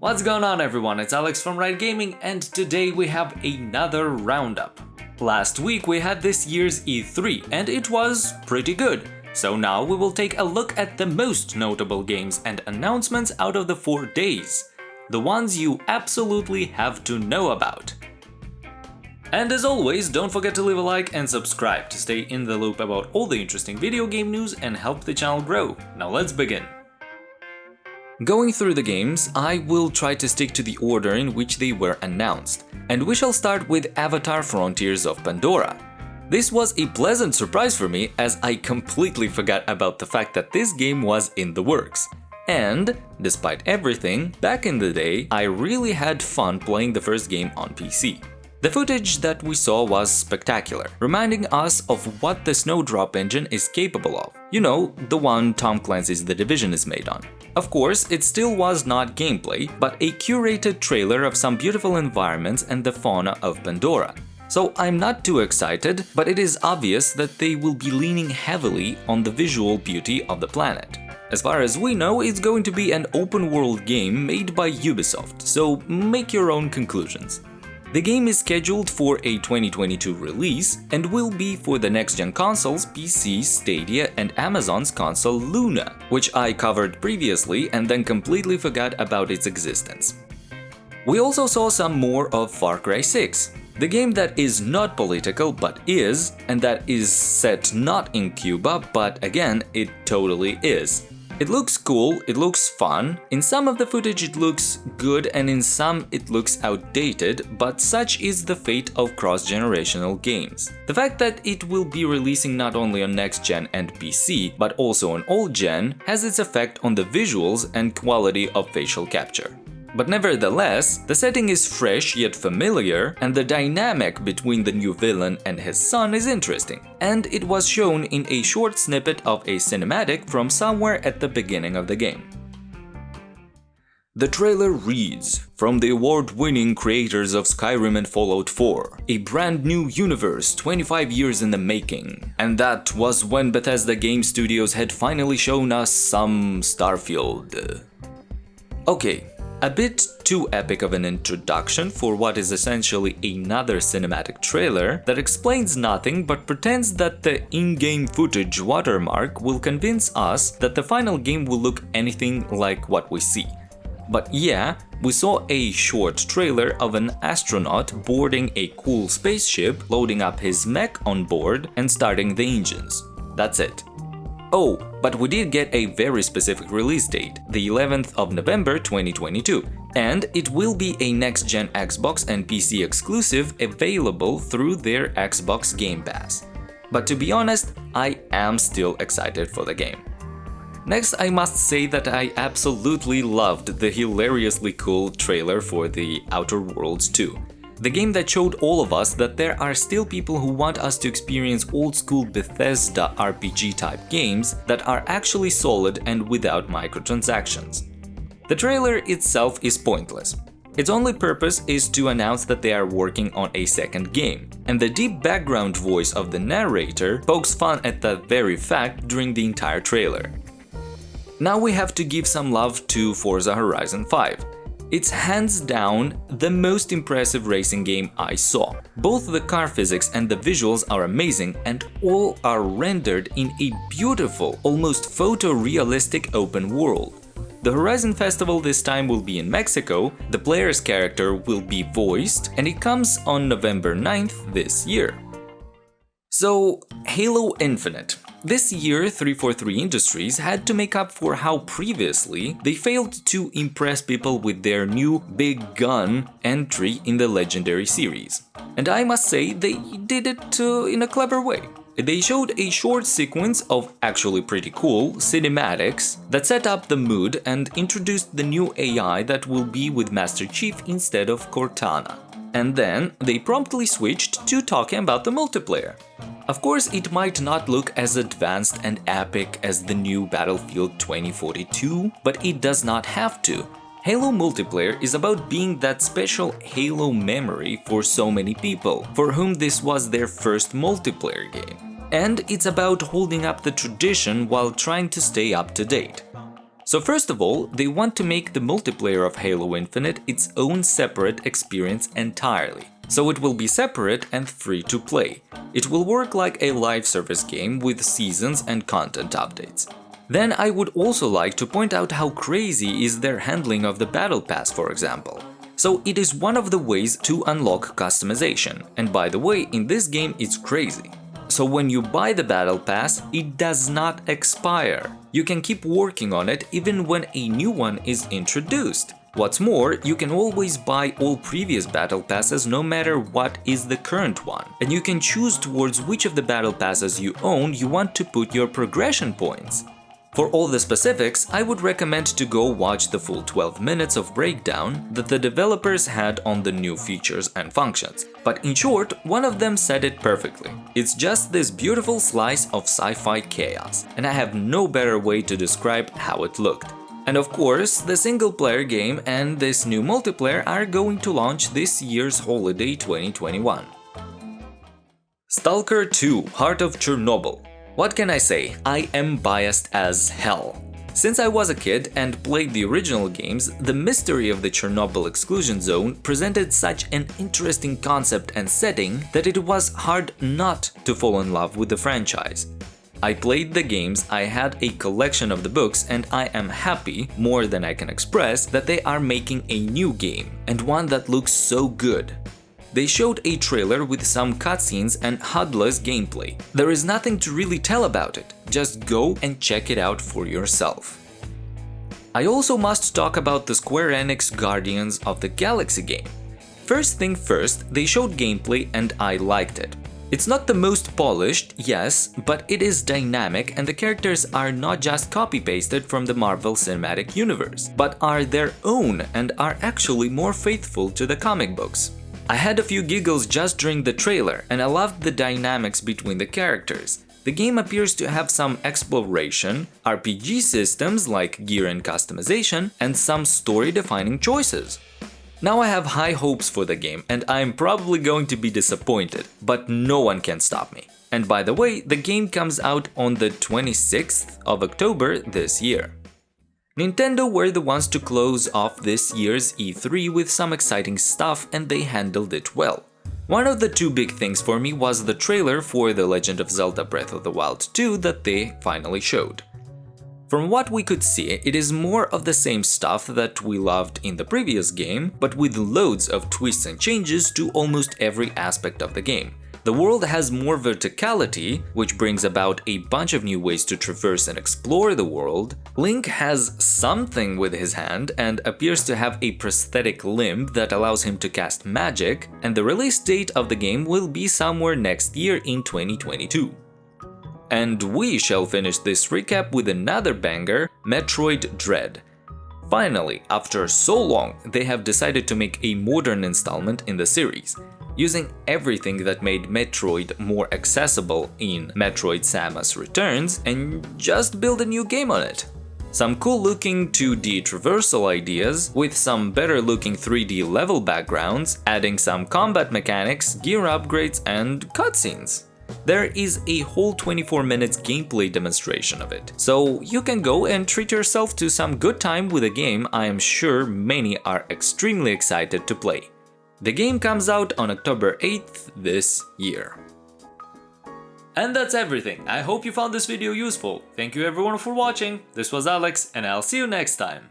What's going on everyone, it's Alex from Riot Gaming and today we have another roundup. Last week we had this year's E3 and it was pretty good, so now we will take a look at the most notable games and announcements out of the 4 days. The ones you absolutely have to know about. And as always, don't forget to leave a like and subscribe to stay in the loop about all the interesting video game news and help the channel grow. Now let's begin. Going through the games, I will try to stick to the order in which they were announced, and we shall start with Avatar: Frontiers of Pandora. This was a pleasant surprise for me as I completely forgot about the fact that this game was in the works. And, despite everything, back in the day, I really had fun playing the first game on PC. The footage that we saw was spectacular, reminding us of what the Snowdrop engine is capable of. You know, the one Tom Clancy's The Division is made on. Of course, it still was not gameplay, but a curated trailer of some beautiful environments and the fauna of Pandora. So I'm not too excited, but it is obvious that they will be leaning heavily on the visual beauty of the planet. As far as we know, it's going to be an open-world game made by Ubisoft, so make your own conclusions. The game is scheduled for a 2022 release and will be for the next-gen consoles, PC, Stadia and Amazon's console Luna, which I covered previously and then completely forgot about its existence. We also saw some more of Far Cry 6, the game that is not political but is, and that is set not in Cuba, but again, it totally is. It looks cool, it looks fun, in some of the footage it looks good and in some it looks outdated, but such is the fate of cross-generational games. The fact that it will be releasing not only on next-gen and PC, but also on old-gen, has its effect on the visuals and quality of facial capture. But nevertheless, the setting is fresh yet familiar, and the dynamic between the new villain and his son is interesting. And it was shown in a short snippet of a cinematic from somewhere at the beginning of the game. The trailer reads, from the award-winning creators of Skyrim and Fallout 4, a brand new universe 25 years in the making. And that was when Bethesda Game Studios had finally shown us some Starfield. Okay. A bit too epic of an introduction for what is essentially another cinematic trailer that explains nothing but pretends that the in-game footage watermark will convince us that the final game will look anything like what we see. But yeah, we saw a short trailer of an astronaut boarding a cool spaceship, loading up his mech on board and starting the engines. That's it. Oh, but we did get a very specific release date, the 11th of November 2022, and it will be a next-gen Xbox and PC exclusive available through their Xbox Game Pass. But to be honest, I am still excited for the game. Next, I must say that I absolutely loved the hilariously cool trailer for The Outer Worlds 2. The game that showed all of us that there are still people who want us to experience old-school Bethesda RPG-type games that are actually solid and without microtransactions. The trailer itself is pointless. Its only purpose is to announce that they are working on a second game, and the deep background voice of the narrator pokes fun at that very fact during the entire trailer. Now we have to give some love to Forza Horizon 5. It's hands down the most impressive racing game I saw. Both the car physics and the visuals are amazing and all are rendered in a beautiful, almost photorealistic open world. The Horizon Festival this time will be in Mexico, the player's character will be voiced, and it comes on November 9th this year. So, Halo Infinite. This year, 343 Industries had to make up for how previously they failed to impress people with their new big gun entry in the legendary series. And I must say, they did it in a clever way. They showed a short sequence of actually pretty cool cinematics that set up the mood and introduced the new AI that will be with Master Chief instead of Cortana. And then they promptly switched to talking about the multiplayer. Of course, it might not look as advanced and epic as the new Battlefield 2042, but it does not have to. Halo multiplayer is about being that special Halo memory for so many people, for whom this was their first multiplayer game. And it's about holding up the tradition while trying to stay up to date. So first of all, they want to make the multiplayer of Halo Infinite its own separate experience entirely. So it will be separate and free to play. It will work like a live service game with seasons and content updates. Then I would also like to point out how crazy is their handling of the Battle Pass, for example. So it is one of the ways to unlock customization, and by the way, in this game it's crazy. So when you buy the Battle Pass, it does not expire. You can keep working on it even when a new one is introduced. What's more, you can always buy all previous Battle Passes no matter what is the current one, and you can choose towards which of the Battle Passes you own you want to put your progression points. For all the specifics, I would recommend to go watch the full 12 minutes of breakdown that the developers had on the new features and functions. But in short, one of them said it perfectly. It's just this beautiful slice of sci-fi chaos, and I have no better way to describe how it looked. And of course, the single-player game and this new multiplayer are going to launch this year's holiday 2021. Stalker 2: Heart of Chernobyl. What can I say? I am biased as hell. Since I was a kid and played the original games, the mystery of the Chernobyl exclusion zone presented such an interesting concept and setting that it was hard not to fall in love with the franchise. I played the games, I had a collection of the books, and I am happy, more than I can express, that they are making a new game, and one that looks so good. They showed a trailer with some cutscenes and HUD-less gameplay. There is nothing to really tell about it, just go and check it out for yourself. I also must talk about the Square Enix Guardians of the Galaxy game. First thing first, they showed gameplay and I liked it. It's not the most polished, yes, but it is dynamic and the characters are not just copy-pasted from the Marvel Cinematic Universe, but are their own and are actually more faithful to the comic books. I had a few giggles just during the trailer, and I loved the dynamics between the characters. The game appears to have some exploration, RPG systems like gear and customization, and some story-defining choices. Now I have high hopes for the game, and I'm probably going to be disappointed, but no one can stop me. And by the way, the game comes out on the 26th of October this year. Nintendo were the ones to close off this year's E3 with some exciting stuff, and they handled it well. One of the two big things for me was the trailer for The Legend of Zelda Breath of the Wild 2 that they finally showed. From what we could see, it is more of the same stuff that we loved in the previous game, but with loads of twists and changes to almost every aspect of the game. The world has more verticality, which brings about a bunch of new ways to traverse and explore the world. Link has something with his hand and appears to have a prosthetic limb that allows him to cast magic, and the release date of the game will be somewhere next year in 2022. And we shall finish this recap with another banger, Metroid Dread. Finally, after so long, they have decided to make a modern installment in the series, using everything that made Metroid more accessible in Metroid Samus Returns and just build a new game on it. Some cool looking 2D traversal ideas with some better looking 3D level backgrounds, adding some combat mechanics, gear upgrades and cutscenes. There is a whole 24 minutes gameplay demonstration of it, so you can go and treat yourself to some good time with a game I am sure many are extremely excited to play. The game comes out on October 8th this year. And that's everything. I hope you found this video useful. Thank you everyone for watching. This was Alex, and I'll see you next time.